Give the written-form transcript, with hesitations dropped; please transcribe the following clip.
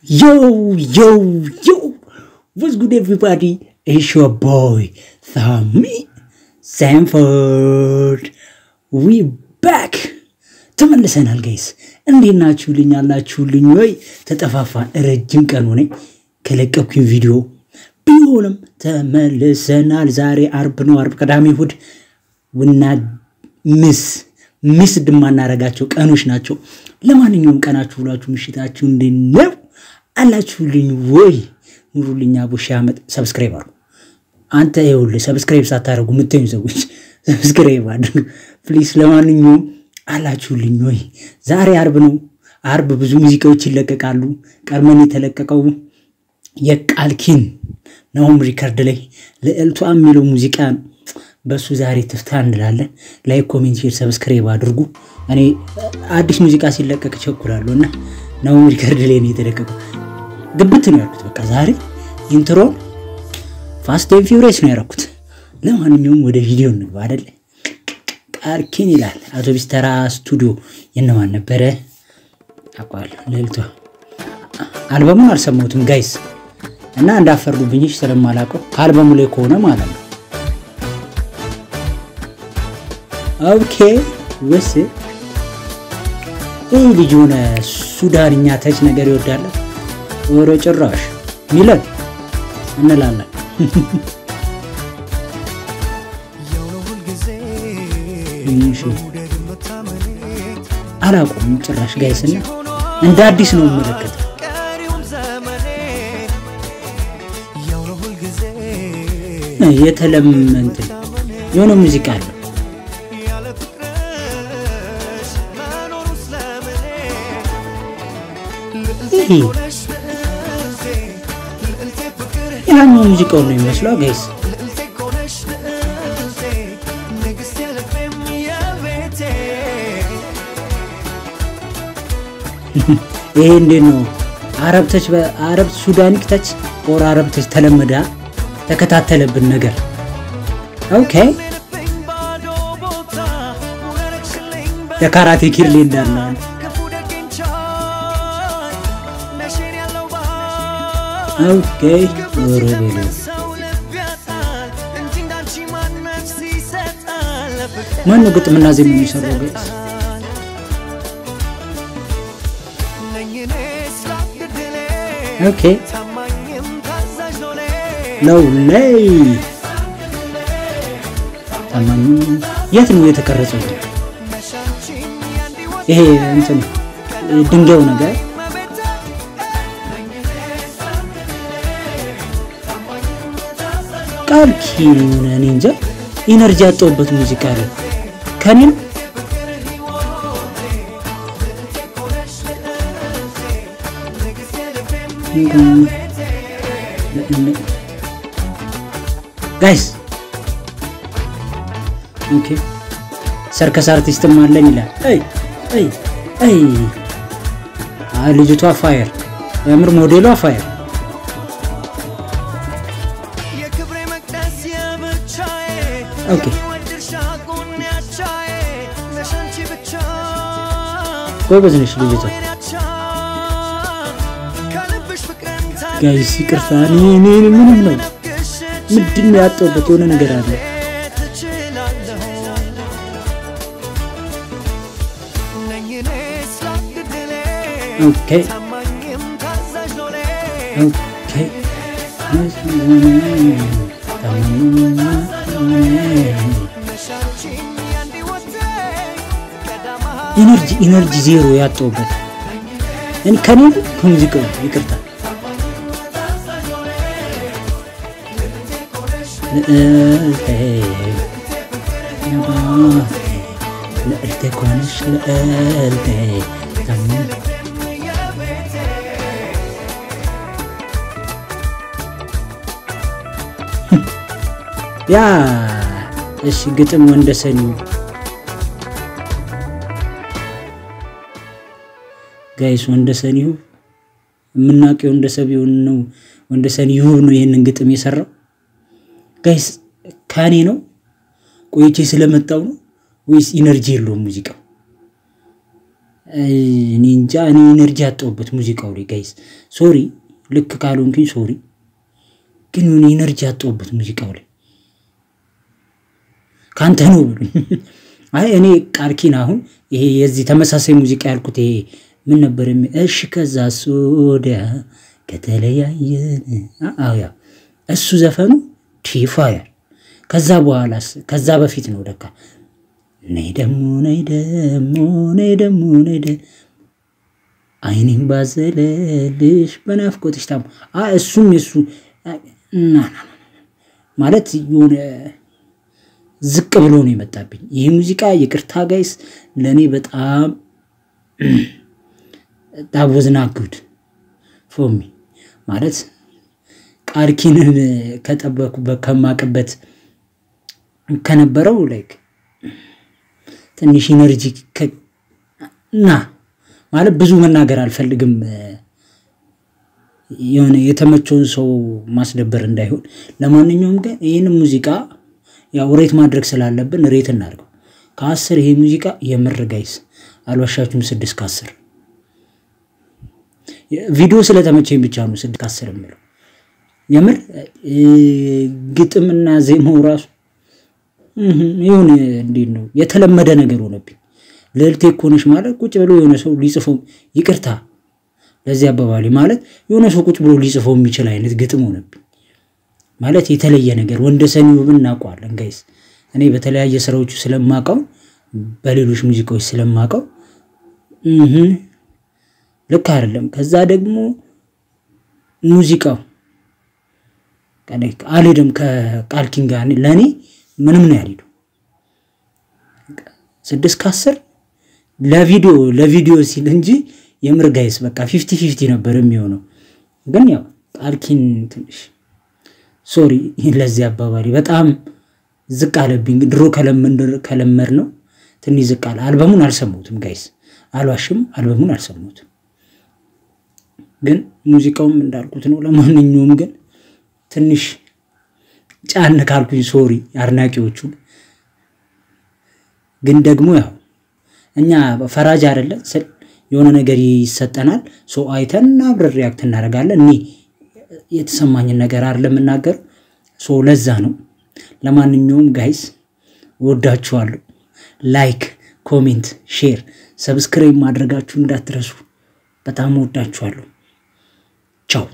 Yo, yo, yo, what's good everybody? It's your boy, Thami Sanford. We back. ተመልሰናል guys. እንዴት ናችሁልኝ አላችሁልኝ ወይ? ተጠፋፋን ረጅም ቀን ሆነ ከለቀኩኝ ቪዲዮ ቢሆንም ተመልሰናል። ዛሬ አርብ ነው። አርብ ቅዳሜ እሁድ ወና ሚስ ድማናረጋቸው ቀኖች ናቸው። ለማንኛውም ቀናችሁ ሁላችሁ ምሽታችሁ እንደነው አላችሁልኝ ወይ? ኑሩልኝ አቡሽ አመት ሰብስክራይብ አድርጉ። አንተ ይኸውልህ ሰብስክራይብ ሳታረጉ ምትኙ ሰዎች ሰብስክራይብ አድርጉ ፕሊስ። ለማንኛውም አላችሁልኝ ወይ? ዛሬ አርብ ነው። አርብ ብዙ ሙዚቃዎች ይለቀቃሉ። ቀርመን የተለቀቀው የቃልኪን ነው ሪከርድ ላይ ለእልቷ የሚለው ሙዚቃ ነው። በሱ ዛሬ ተፍታ እንላለን። ላይክ ኮሜንት ሼር ሰብስክራይብ አድርጉ። እኔ አዲስ ሙዚቃ ሲለቀቅ ቸኩላለሁና ነው ሪከርድ ላይ ነው የተለቀቀው። ግብት ነው ያልኩት። በቃ ዛሬ ኢንትሮ ፋስት ኤንድ ፊውሪየስ ነው ያረኩት። ለማንኛውም ወደ ቪዲዮ እንግባ አይደል? ቃልኪን ይላል አውቶቢስ ተራ ስቱዲዮ የነማን ነበረ አቋል ለልቷ አልበሙን አልሰማሁትም ጋይስ እና እንዳፈርዱብኝ ስለማላውቀው ከአልበሙ ላይ ከሆነ ማለት ነው። ኦኬ ወስ ልጅ ሆነ ሱዳንኛ ተች ነገር ይወዳል ወሮ ጭራሽ ሚለን እንላለን። አላቆም ጭራሽ ጋይስና እንደ አዲስ ነው መለከት የተለመንተ የሆነ ሙዚቃ አለ። ያኛው ሙዚቃው ነው የሚመስለው ጋይስ። ይሄ እንዴት ነው? አረብተች በአረብ ሱዳኒክ ተች ኦር አረብተች ተለመዳ ተከታተለብን ነገር። ኦኬ የካራቴ ኪር ሊንዳና ኦኬ ወረበለ ማን ነው ግጥምና ዜማ የሚሰራው ጋይስ? ኦኬ ነው ላይ ታማኝ የት ነው የተቀረጸው? ይሄ እንትን ድንጋዩ ነገር ቃልኪን እኔ እንጃ ኢነርጂ ያጣውበት ሙዚቃ ነው ከኔም ጋይስ ኦኬ ሰርከስ አርቲስት ማለኝ ይላል። አይ ልጅቷ ፋየር ያምር ሞዴሏ ፋየር። ኦኬ ጎበዝ ነሽ ልጅቷ ጋይስ። ይቅርታ እኔ ምንም ነው ምንድነው ያጣውበት የሆነ ነገር አለ። ኦኬ ኦኬ ኢነርጂ ዜሮ ያጣውበት እኔ ከኔ ሙዚቃው ይቅርታ ያ እሺ ግጥም ወንደሰኒ ጋይስ ወንደሰኒው ምናቀው ወንደሰቢው ነው ወንደሰኒው ነው ይሄንን ግጥም የሰራው ጋይስ። ካኔ ነው ቆይቼ ስለመጣው ነው ወይስ ኢነርጂ የለውም ሙዚቃው? እኔ እንጃ እኔ ኢነርጂ አጣሁበት ሙዚቃው ላይ ጋይስ ሶሪ ልክ ካልሆንኩኝ ሶሪ ግን እኔ ኢነርጂ አጣሁበት ሙዚቃው ላይ ካንተ ነው አይ እኔ ቃልኪን አሁን ይሄ የዚህ ተመሳሳይ ሙዚቃ ያልኩት ይሄ ምን ነበር እሺ ከዛስ ወዲያ ከተለያየን ያ እሱ ዘፈኑ ቲፋየር ከዛ በኋላስ ከዛ በፊት ነው ደካ ነይ ደሞ አይኔን ባዘለልሽ በናፍቆትሽ ታም እሱም የሱ ማለት የሆነ ዝቅ ብሎ ነው የመጣብኝ ይሄ ሙዚቃ ይቅርታ ጋይስ ለኔ በጣም that was not good for me ማለት ቃልኪንን ከጠበቁበት ከማቀበት ከነበረው ላይክ ትንሽ ኢነርጂ ማለት ብዙ መናገር አልፈልግም የሆነ የተመቸውን ሰው ማስደበር እንዳይሆን ለማንኛውም ግን ይሄን ሙዚቃ ያው ሬት ማድረግ ስላለብን ሬት እናርገው ከ10 ይሄ ሙዚቃ የምር ጋይስ አልዋሻችሁም 6 ከ10 ቪዲዮ ስለተመቸኝ ብቻ ነው 6 ከ10 የምለው የምር ግጥምና ዜማው ራሱ ይሁን እንዴት ነው የተለመደ ነገር ሆነብኝ ለልቴ ኮንሽ ማለት ቁጭ ብሎ የሆነ ሰው ሊጽፈው ይቅርታ ለዚህ አባባሊ ማለት የሆነ ሰው ቁጭ ብሎ ሊጽፈው የሚችል አይነት ግጥም ሆነብኝ ማለት የተለየ ነገር ወንደሰኒው ብናቋለን ጋይስ እኔ በተለያየ ስራዎቹ ስለማቀው በሌሎች ሙዚቃዎች ስለማቀው ልክ አይደለም ከዛ ደግሞ ሙዚቃው ከነክ አልሄድም ከቃልኪን ጋር ለኔ ምንም ነው ያለው 6 ከ10 ለቪዲዮ ሲል እንጂ የምር ጋይስ በቃ 50-50 ነበር የሚሆነው ግን ያው ቃልኪን ትንሽ ሶሪ ለዚህ አባባሪ በጣም ዝቅ አለብኝ ድሮ ከለመር ነው ትንሽ ዝቅ አለ አልበሙን አልሰማሁትም ጋይስ አልዋሽም አልበሙን አልሰማሁትም ግን ሙዚቃውም እንዳልኩት ነው ለማንኛውም ግን ትንሽ ጫን ካልኩኝ ሶሪ አርናቂዎቹ ግን ደግሞ ያው እኛ ፈራጅ አይደለም የሆነ ነገር ይሰጠናል ሶ አይተና አብረን ሪአክት እናደርጋለን እኔ የተሰማኝ ነገር አይደለም እናገር ሶ ለዛ ነው ለማንኛውም ጋይስ ወዳችኋለሁ ላይክ ኮሜንት ሼር ሰብስክራይብ ማድረጋችሁ እንዳትረሱ በጣም ወዳችኋለሁ ቻው